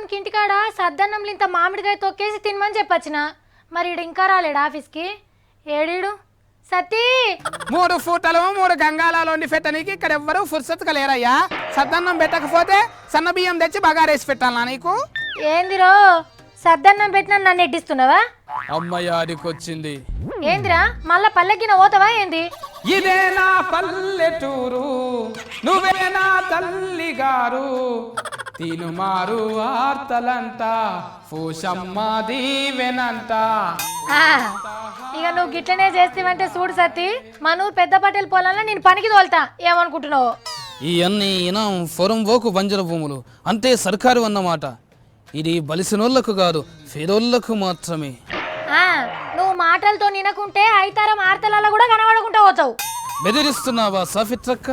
వానికి ఇంటికాడ సద్దన్నంలో ఇంత మామిడికాయ తొక్కేసి తినమని చెప్పొచ్చిన. మరి ఈడు ఇంకా రాలేడు ఆఫీస్కి. ఏడీడు సతీ 3 పూటలు 3 గంగాలాలు వండి పెట్టనీకి ఇక్కడ ఎవ్వరూ ఫుర్సత్తుగా లేరయ్యా. సద్దన్నం పెట్టకపోతే సన్న బియ్యం తెచ్చి బగారేసి పెట్టాలా నీకు? ఏందిరో సద్దన్నం పెట్టినా నన్ను ఎడ్డిస్తున్నావా? అమ్మయ్య అదికొచ్చింది. ఏందిరా మళ్ళా పల్లెకిన పోతావా ఏంది? ఇదే నా పల్లెటూరు, నువ్వే నా తల్లి గారు, తినుమారు వార్తలంట, పూషమ్మ దీవెనంట. ఇక నువ్వు గిట్లనే చేస్తావంటే చూడు సత్తి, మనూరు పెద్ద పటేల్ పొలంలో నేను పనికి తోలుతా. ఏమనుకుంటున్నావు? ఇవన్నీ ఇనం ఫొరం పోకు బంజర భూములు అంటే సర్కారు అన్నమాట. ఇది బలిసినోళ్లకు కాదు, పేదోళ్లకు మాత్రమే. నువ్వు మాటలతో నినకుంటే ఐతారం ఆర్తలలో కూడా కనబడకుండా పోతావు. బెదిరిస్తున్నావా సాఫిత్రక్క?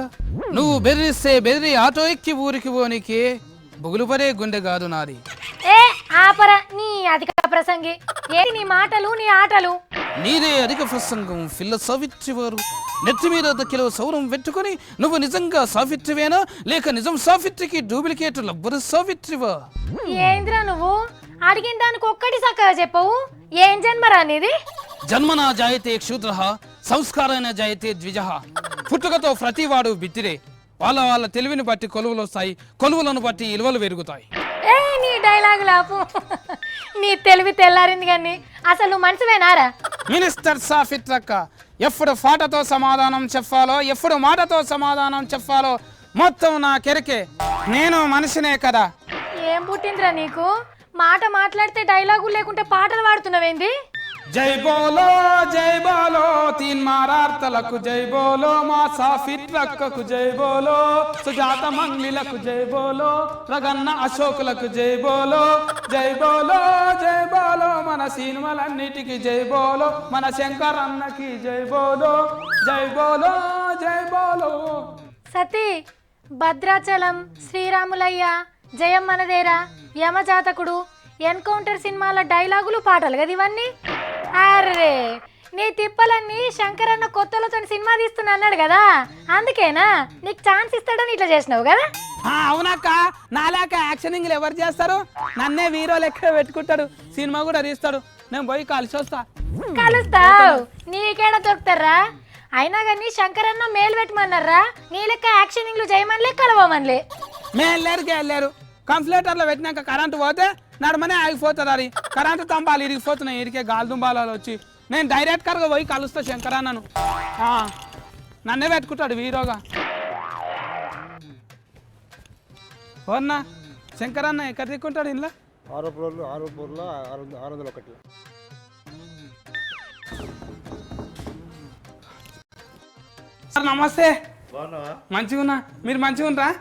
నువ్వు బెదిరిస్తే బెదిరి ఆటో ఎక్కి ఊరికి పోనీకి బుగులు పడే గుండె కాదు నాది. ఏ ఆపర నీ అధిక ప్రసంగి, ఏంటి నీ మాటలు నీ ఆటలు? నీదే అధిక ప్రసంగం పిల్ల సావిత్రివారు. నెత్తి మీద దక్కిలో సౌరం పెట్టుకుని నువ్వు నిజంగా సావిత్రివేనా లేక నిజం సావిత్రికి డూప్లికేట్ లబ్బరు సావిత్రివా? ఏంద్రా నువ్వు అడిగిన దానికి ఒక్కటి చక్కగా చెప్పవు. ఏం జన్మరా నీది? జన్మనా జాయతే క్షూద్ర సంస్కారాన జాయతే ద్విజ. పుట్టుకతో ప్రతివాడు బిత్తిరే. వాళ్ళ వాళ్ళ తెలివిని బట్టి కొలువులు వస్తాయి, కొలువులను బట్టి ఇలువలు పెరుగుతాయి. ఏ నీ డైలాగ్ లాపు. నీ తెలివి తెల్లారింది కానీ అసలు నువ్వు మనిషివేనారా? మినిస్టర్ సాఫిత్రక్క, ఎప్పుడు పాటతో సమాధానం చెప్పాలో ఎప్పుడు మాటతో సమాధానం చెప్పాలో మొత్తం నా కెరకే. నేను మనిషినే కదా. ఏం పుట్టిందిరా నీకు? మాట మాట్లాడితే డైలాగులు లేకుంటే పాటలు పాడుతున్నావేంది? జై బోలో తీన్ మారార్తలకు జై బోలో, మా సాఫిత్రక్కకు జై బోలో, సుజాత మంగ్లీలకు జై బోలో, రగన్న అశోకులకు జై బోలో, జై బోలో మన సినిమాలన్నిటికీ జై బోలో, మన శంకరన్నకి జై బోలో, జై బోలో. సతీ, భద్రాచలం, శ్రీరాములయ్య, జయం మనదేరా, యమజాతకుడు, ఎన్కౌంటర్ సినిమాల డైలాగులు పాటలు కదా ఇవన్నీ. అర్రే నీ తిప్పలన్నీ శంకరన్న కొత్తలతో సినిమా తీస్తున్నా అన్నాడు కదా, అందుకేనా నీకు ఛాన్స్ ఇస్తాడని ఇట్లా చేసినావు కదా? అవునక్క, నాలాక యాక్షనింగ్లు ఎవరు చేస్తారు? నన్నే హీరో లెక్క పెట్టుకుంటాడు, సినిమా కూడా తీస్తాడు. నేను పోయి కలిసి వస్తా. కలుస్తావు? నీకేడా దొరుకుతారా? అయినా కానీ శంకరన్న మేలు పెట్టమన్నారా? నీ లెక్క యాక్షనింగ్లు చేయమనిలే కలవమనిలే. వెళ్ళారు కంప్యూటర్లో పెట్టినాక కరెంటు పోతే నడమనే ఆగిపోతుంది. అది కరెంటు తంబాలు ఇరిగిపోతున్నాయి, ఇరికే గాలి దుంబాలు వచ్చి. నేను డైరెక్ట్ గా పోయి కలుస్తా శంకరన్నను. నన్నే పెట్టుకుంటాడు హీరోగా. ఓన్నా శంకరన్న ఎక్కడ దిక్కుంటాడు ఇంట్లో? 6 ఫ్లోర్లో 601. సార్ నమస్తే. మంచిగా ఉన్నా, మీరు మంచిగా ఉండరా?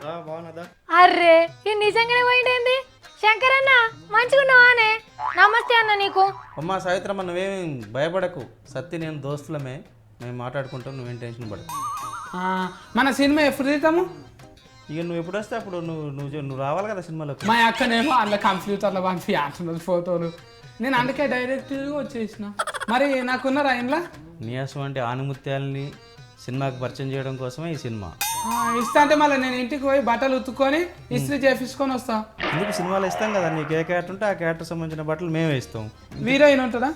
అర్రే ఇది నిజంగానే పోయిండేంది? శంకరన్న మంచిగున్నావానే? నమస్తే అన్న నీకు. అమ్మా సావిత్రమ్మ, నువ్వేం భయపడకు. సత్తి నేను దోస్తులమే, మేము మాట్లాడుకుంటాం, నువ్వేం టెన్షన్ పడకు. మన సినిమా ఎప్పుడు తీద్దాము? ఇక నువ్వు ఎప్పుడు వస్తే అప్పుడు నువ్వు రావాలి కదా సినిమాలోకి. మా అక్కనేమో అందులో కంప్యూటర్లో పంపి అంటున్నది ఫోటోలు. నేను అందుకే డైరెక్ట్గా వచ్చేసిన. మరి నాకున్నారా ఇంట్లో? నీయాసం అంటే ఆనుముత్యాలని సినిమాకి పరిచయం చేయడం కోసమే ఈ సినిమా. ఇస్తా అంటే మళ్ళీ నేను ఇంటికి పోయి బట్టలు ఉతుక్కొని ఇస్త్రీ చేపించుకొని వస్తా. ఎందుకు సినిమాలో ఇస్తాం కదా, నీకు ఏ క్యారెక్టర్ ఉంటే ఆ క్యారెక్టర్ సంబంధించిన బట్టలు మేమే ఇస్తాం. హీరోయిన్ ఉంటుందా?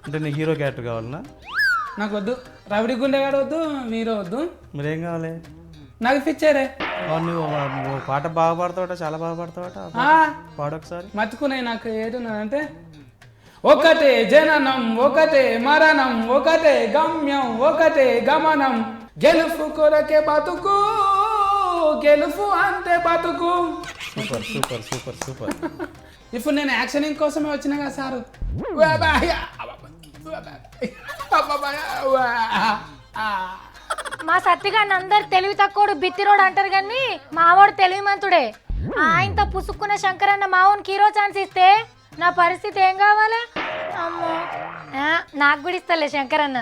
అంటే నీకు హీరో క్యారెక్టర్ కావాలన్నా? నాకు వద్దు, రవిడి గుండెగాడు వద్దు, హీరో వద్దు. మరేం కావాలి? నాకు పిచ్చారే. నువ్వు పాట బాగా పాడతావట, చాలా బాగా పాడతావట, పాడొకసారి. మర్చుకున్నాయి నాకు ఏడున్నానంటే, ఒకటే జననం ఒకటే మరణం ఒకటే గమ్యం ఒకటే గమనం, గెలుపు కొరకే బతుకు గెలుపు అంటే బతుకు. Super super super super. ఇప్పుడు నేను యాక్షనింగ్ కోసమే వచ్చినా కదా సారు. మా సత్తిగాన్ని అందరు తెలివి తక్కువడు బిత్తిరోడు అంటారు కానీ మావాడు తెలివిమంతుడే. ఆయనతో పుసుక్కున్న శంకరన్న మావోనికి హీరో ఛాన్స్ ఇస్తే నా పరిస్థితి ఏం కావాలి? అమ్మో, నాకు కూడా ఇస్తలే శంకరన్న.